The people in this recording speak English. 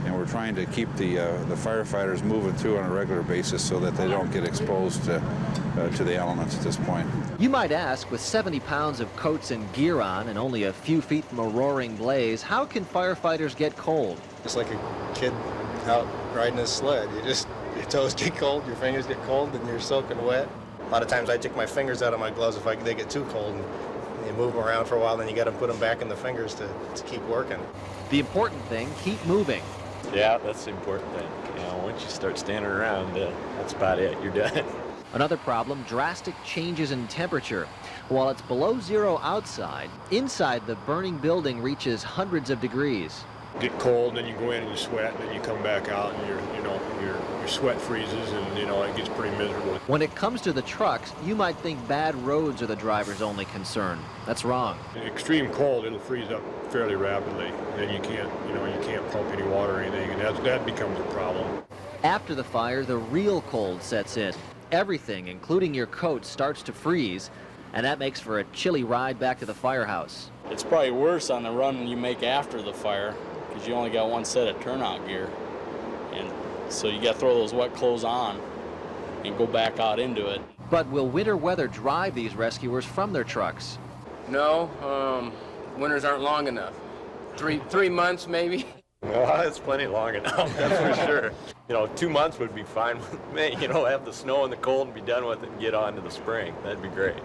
And we're trying to keep the firefighters moving through on a regular basis so that they don't get exposed to the elements at this point. You might ask, with 70 pounds of coats and gear on and only a few feet from a roaring blaze, how can firefighters get cold? It's like a kid out riding a sled. Your toes get cold, your fingers get cold, and you're soaking wet. A lot of times I take my fingers out of my gloves if they get too cold. And you move them around for a while, then you got to put them back in the fingers to keep working. The important thing, keep moving. Yeah, that's the important thing. You know, once you start standing around, that's about it. You're done. Another problem, drastic changes in temperature. While it's below zero outside, inside the burning building reaches hundreds of degrees. Get cold, and then you go in and you sweat, and then you come back out, and your sweat freezes, and it gets pretty miserable. When it comes to the trucks, you might think bad roads are the driver's only concern. That's wrong. In extreme cold, it'll freeze up fairly rapidly. Then you can't pump any water or anything, and that becomes a problem. After the fire, the real cold sets in. Everything, including your coat, starts to freeze, and that makes for a chilly ride back to the firehouse. It's probably worse on the run you make after the fire, because you only got one set of turnout gear. And so you got to throw those wet clothes on and go back out into it. But will winter weather drive these rescuers from their trucks? No, winters aren't long enough. Three months maybe. Well, it's plenty long enough, that's for sure. 2 months would be fine with me. Have the snow and the cold and be done with it and get on to the spring. That'd be great.